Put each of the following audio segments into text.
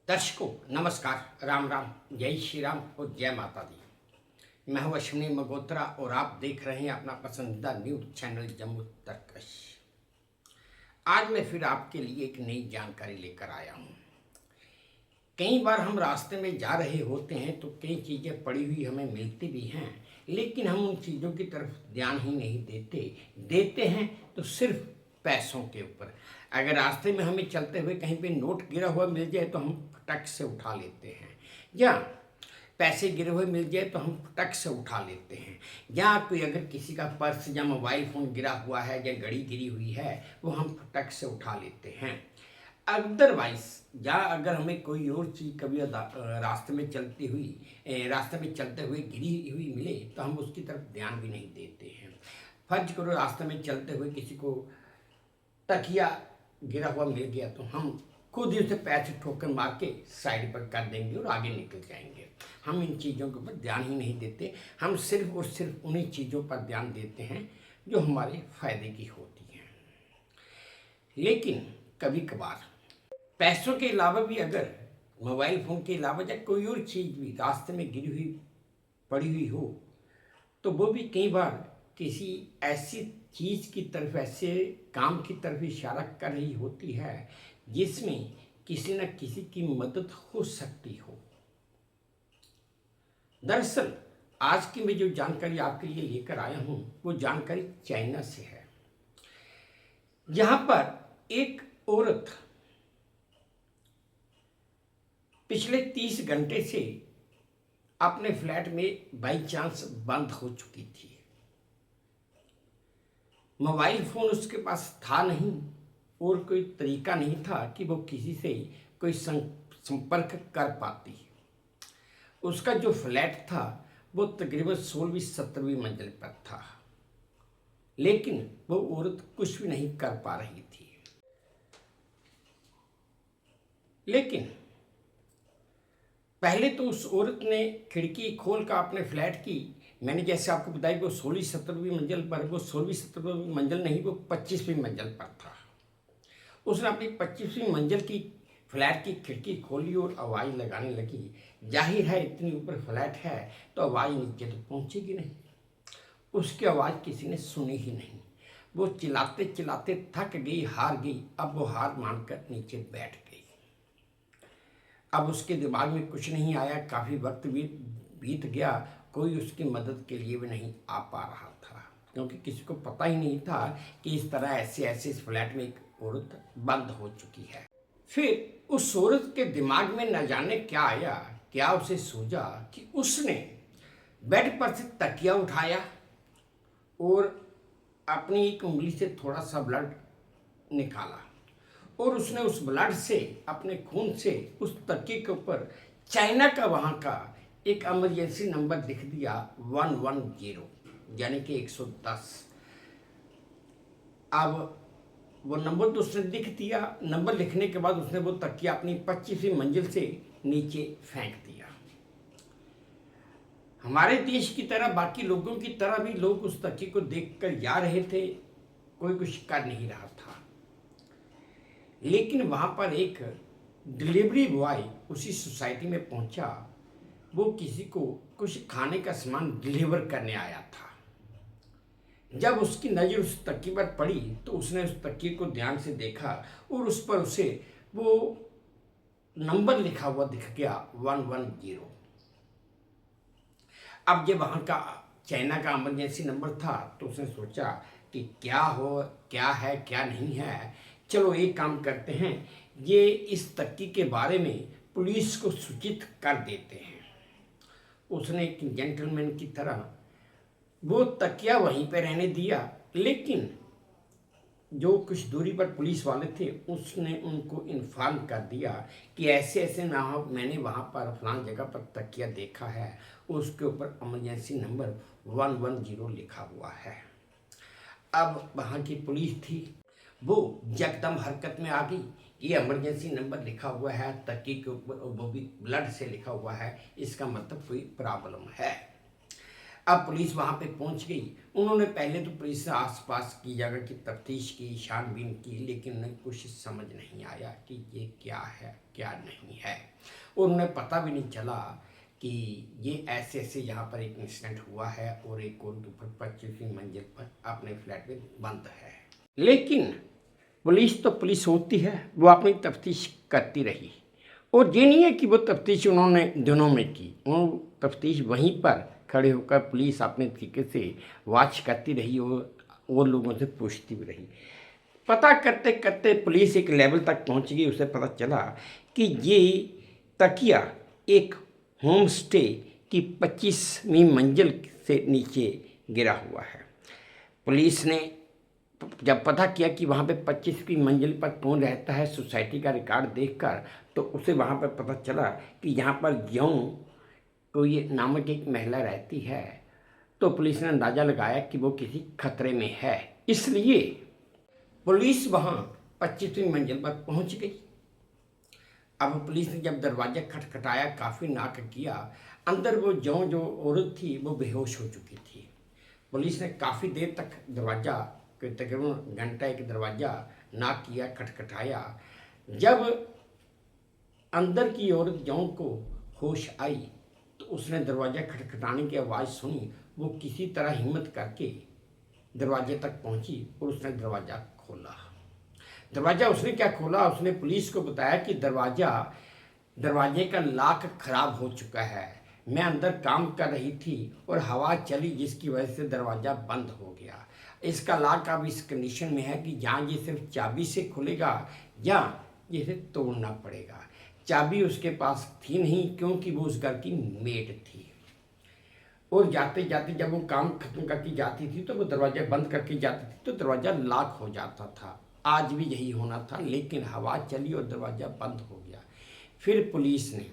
दर्शकों नमस्कार, राम राम, जय श्री राम और जय माता दी। मैं हूं अश्विनी मगोत्रा और आप देख रहे हैं अपना पसंदीदा न्यूज चैनल जम्मू तर्कश। आज मैं फिर आपके लिए एक नई जानकारी लेकर आया हूं। कई बार हम रास्ते में जा रहे होते हैं तो कई चीज़ें पड़ी हुई हमें मिलती भी हैं, लेकिन हम उन चीज़ों की तरफ ध्यान ही नहीं देते हैं तो सिर्फ पैसों के ऊपर। अगर रास्ते में हमें चलते हुए कहीं पे नोट गिरा हुआ मिल जाए तो हम फटक से उठा लेते हैं, या पैसे गिरे हुए मिल जाए तो हम फटक से उठा लेते हैं, या कोई अगर किसी का पर्स या मोबाइल फ़ोन गिरा हुआ है या घड़ी गिरी हुई है वो हम फटक से उठा लेते हैं। अदरवाइज या अगर हमें कोई और चीज़ कभी रास्ते में चलते हुए गिरी हुई मिले तो हम उसकी तरफ ध्यान भी नहीं देते हैं। फर्ज करो रास्ते में चलते हुए किसी को तकिया गिरा हुआ मिल गया तो हम खुद ही उसे पैर से ठोकर मार के साइड पर कर देंगे और आगे निकल जाएंगे। हम इन चीज़ों के ऊपर ध्यान ही नहीं देते। हम सिर्फ और सिर्फ उन्हीं चीज़ों पर ध्यान देते हैं जो हमारे फायदे की होती हैं। लेकिन कभी कभार पैसों के अलावा भी, अगर मोबाइल फ़ोन के अलावा या कोई और चीज़ भी रास्ते में गिरी हुई पड़ी हुई हो तो वो भी कई बार किसी ऐसी चीज़ की तरफ, ऐसे काम की तरफ इशारा कर रही होती है जिसमें किसी न किसी की मदद हो सकती हो। दरअसल आज की मैं जो जानकारी आपके लिए लेकर आया हूँ वो जानकारी चाइना से है, जहाँ पर एक औरत पिछले 30 घंटे से अपने फ्लैट में बाई चांस बंद हो चुकी थी। मोबाइल फ़ोन उसके पास था नहीं और कोई तरीका नहीं था कि वो किसी से कोई संपर्क कर पाती। उसका जो फ्लैट था वो तकरीबन 16वीं-17वीं मंजिल पर था, लेकिन वो औरत कुछ भी नहीं कर पा रही थी। लेकिन पहले तो उस औरत ने खिड़की खोल कर अपने फ्लैट की, मैंने जैसे आपको बताया वो 16वीं-17वीं मंजिल पर, वो 16वीं-17वीं मंजिल नहीं, वो 25वीं मंजिल पर था। उसने अपनी 25वीं मंजिल की फ्लैट की खिड़की खोली और आवाज़ लगाने लगी। जाहिर है इतनी ऊपर फ्लैट है तो आवाज़ नीचे तो पहुंचेगी नहीं। उसकी आवाज़ किसी ने सुनी ही नहीं। वो चिल्लाते चिल्लाते थक गई, हार गई। अब वो हार मानकर नीचे बैठ गई। अब उसके दिमाग में कुछ नहीं आया। काफ़ी वक्त बीत गया, कोई उसकी मदद के लिए भी नहीं आ पा रहा था, क्योंकि किसी को पता ही नहीं था कि इस तरह ऐसे इस फ्लैट में एक औरत बंद हो चुकी है। फिर उस औरत के दिमाग में न जाने क्या आया, क्या उसे सूझा कि उसने बेड पर से तकिया उठाया और अपनी एक उंगली से थोड़ा सा ब्लड निकाला और उसने उस ब्लड से, अपने खून से उस तकिए के ऊपर चाइना का वहाँ का एक इमरजेंसी नंबर लिख दिया 110, यानी कि 110। अब वो नंबर तो उसने लिख दिया। नंबर लिखने के बाद उसने वो तकिया अपनी 25वीं मंजिल से नीचे फेंक दिया। हमारे देश की तरह, बाकी लोगों की तरह भी लोग उस तकिए को देखकर जा रहे थे, कोई कुछ कर नहीं रहा था। लेकिन वहाँ पर एक डिलीवरी बॉय उसी सोसाइटी में पहुँचा। वो किसी को कुछ खाने का सामान डिलीवर करने आया था। जब उसकी नज़र उस तकिए पर पड़ी तो उसने उस तकिए को ध्यान से देखा और उस पर उसे वो नंबर लिखा हुआ दिख गया 110। अब जब वहाँ का चाइना का इमरजेंसी नंबर था तो उसने सोचा कि क्या है क्या नहीं है, चलो एक काम करते हैं, ये इस तकिए के बारे में पुलिस को सूचित कर देते हैं। उसने एक जेंटलमैन की तरह वो तकिया वहीं पे रहने दिया, लेकिन जो कुछ दूरी पर पुलिस वाले थे उसने उनको इन्फॉर्म कर दिया कि ऐसे ऐसे ना हो, मैंने वहाँ पर फलां जगह पर तकिया देखा है, उसके ऊपर इमरजेंसी नंबर 110 लिखा हुआ है। अब वहाँ की पुलिस थी, वो यकदम हरकत में आ गई। ये इमरजेंसी नंबर लिखा हुआ है तकिए के ऊपर, वो भी ब्लड से लिखा हुआ है, इसका मतलब कोई प्रॉब्लम है। अब पुलिस वहाँ पे पहुँच गई। उन्होंने पहले तो पुलिस से आसपास की जगह की तफ्तीश की, छानबीन की, लेकिन उन्हें कुछ समझ नहीं आया कि ये क्या है क्या नहीं है। और उन्हें पता भी नहीं चला कि ये ऐसे ऐसे यहाँ पर एक इंसिडेंट हुआ है और एक और के ऊपर 25वीं मंजिल पर अपने फ्लैट में बंद है। लेकिन पुलिस तो पुलिस होती है, वो अपनी तफ्तीश करती रही। और ये नहीं है कि वो तफ्तीश उन्होंने दिनों में की, वो तफ्तीश वहीं पर खड़े होकर पुलिस अपने तरीके से वॉच करती रही और लोगों से पूछती भी रही। पता करते करते पुलिस एक लेवल तक पहुंच गई। उसे पता चला कि ये तकिया एक होम स्टे की 25वीं मंजिल से नीचे गिरा हुआ है। पुलिस ने जब पता किया कि वहाँ पे 25वीं मंजिल पर कौन रहता है, सोसाइटी का रिकॉर्ड देखकर, तो उसे वहाँ पर पता चला कि यहाँ पर ज्यों कोई नामक एक महिला रहती है। तो पुलिस ने अंदाज़ा लगाया कि वो किसी खतरे में है, इसलिए पुलिस वहाँ 25वीं मंजिल पर पहुँच गई। अब पुलिस ने जब दरवाज़ा खटखटाया, काफ़ी नाक किया, अंदर वो जो औरत थी वो बेहोश हो चुकी थी। पुलिस ने काफ़ी देर तक दरवाज़ा, तकरीबन घंटा एक दरवाज़ा नाक किया, खटखटाया। जब अंदर की औरत ज्यों को होश आई तो उसने दरवाज़ा खटखटाने की आवाज़ सुनी। वो किसी तरह हिम्मत करके दरवाजे तक पहुंची और उसने दरवाज़ा खोला। दरवाज़ा उसने क्या खोला, उसने पुलिस को बताया कि दरवाजे का लॉक खराब हो चुका है। मैं अंदर काम कर रही थी और हवा चली जिसकी वजह से दरवाज़ा बंद हो गया। इसका लॉक अब इस कंडीशन में है कि जहाँ ये सिर्फ चाबी से खुलेगा या इसे तोड़ना पड़ेगा। चाबी उसके पास थी नहीं क्योंकि वो उस घर की मेड थी। और जाते जाते जब वो काम खत्म करके जाती थी तो वो दरवाज़ा बंद करके जाती थी तो दरवाज़ा लॉक हो जाता था। आज भी यही होना था, लेकिन हवा चली और दरवाज़ा बंद हो गया। फिर पुलिस ने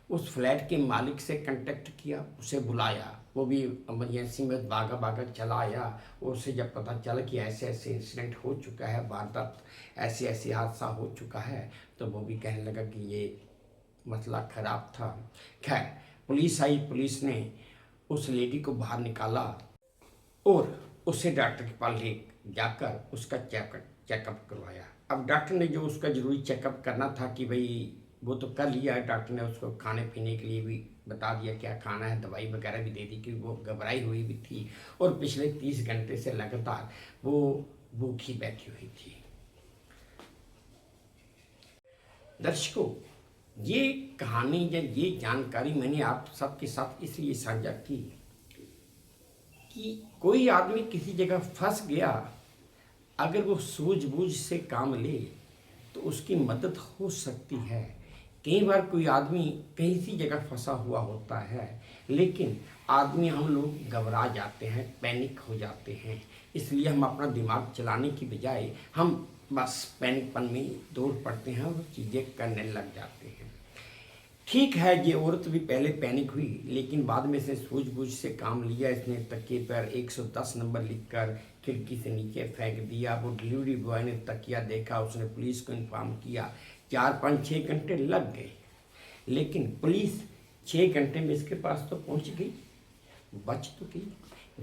उस फ्लैट के मालिक से कांटेक्ट किया, उसे बुलाया। वो भी इमरजेंसी में भागा भागा चला आया। और उसे जब पता चला कि ऐसे ऐसे इंसिडेंट हो चुका है, वारदात ऐसे ऐसे हादसा हो चुका है, तो वो भी कहने लगा कि ये मसला ख़राब था। खैर पुलिस आई, पुलिस ने उस लेडी को बाहर निकाला और उसे डॉक्टर के पास ले जाकर उसका चेकअप करवाया। अब डॉक्टर ने जो उसका ज़रूरी चेकअप करना था कि भाई वो तो कर लिया। डॉक्टर ने उसको खाने पीने के लिए भी बता दिया क्या खाना है, दवाई वगैरह भी दे दी क्योंकि वो घबराई हुई भी थी और पिछले 30 घंटे से लगातार वो भूखी बैठी हुई थी। दर्शकों, ये कहानी या ये जानकारी मैंने आप सबके साथ इसलिए साझा की कि कोई आदमी किसी जगह फंस गया, अगर वो सूझबूझ से काम ले तो उसकी मदद हो सकती है। कई बार कोई आदमी कहीं सी जगह फंसा हुआ होता है, लेकिन हम लोग घबरा जाते हैं, पैनिक हो जाते हैं। इसलिए हम अपना दिमाग चलाने की बजाय हम बस पैनिकपन में दौड़ पड़ते हैं और चीज़ें करने लग जाते हैं। ठीक है, ये औरत भी पहले पैनिक हुई, लेकिन बाद में से सूझबूझ से काम लिया। इसने तकिए पर 110 नंबर लिखकर खिड़की से नीचे फेंक दिया। वो डिलीवरी बॉय ने तकिया देखा, उसने पुलिस को इन्फॉर्म किया। 4-5-6 घंटे लग गए, लेकिन पुलिस 6 घंटे में इसके पास तो पहुंच गई, बच तो गई।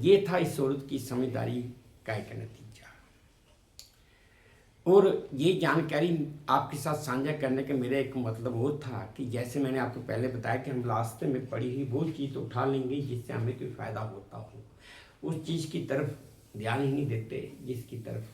ये था इस औरत की समझदारी का एक नतीजा। और ये जानकारी आपके साथ साझा करने का मेरा एक मतलब वो था कि जैसे मैंने आपको पहले बताया कि हम रास्ते में पड़ी हुई वो चीज़ उठा लेंगे जिससे हमें कोई फ़ायदा होता हो। उस चीज़ की तरफ ध्यान ही नहीं देते जिसकी तरफ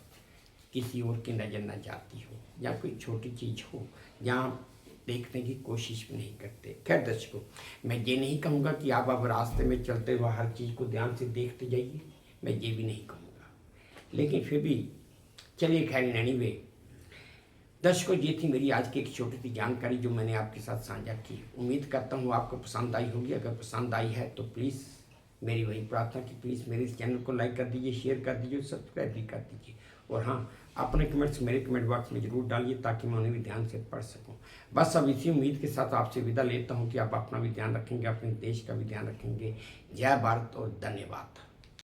किसी और की नज़र न जाती हो, या कोई छोटी चीज़ हो जहाँ देखने की कोशिश भी नहीं करते। खैर दर्शकों, मैं ये नहीं कहूँगा कि आप अब रास्ते में चलते हुए हर चीज़ को ध्यान से देखते जाइए, मैं ये भी नहीं कहूँगा, लेकिन फिर भी चलिए खैर एनीवे दर्शकों, ये थी मेरी आज की एक छोटी सी जानकारी जो मैंने आपके साथ साझा की। उम्मीद करता हूँ आपको पसंद आई होगी। अगर पसंद आई है तो प्लीज़ मेरी वही प्रार्थना कि प्लीज़ मेरे इस चैनल को लाइक कर दीजिए, शेयर कर दीजिए, सब्सक्राइब भी कर दीजिए। और हाँ, अपने कमेंट्स मेरे कमेंट बॉक्स में ज़रूर डालिए ताकि मैं उन्हें भी ध्यान से पढ़ सकूँ। बस अब इसी उम्मीद के साथ आपसे विदा लेता हूँ कि आप अपना भी ध्यान रखेंगे, अपने देश का भी ध्यान रखेंगे। जय भारत और धन्यवाद।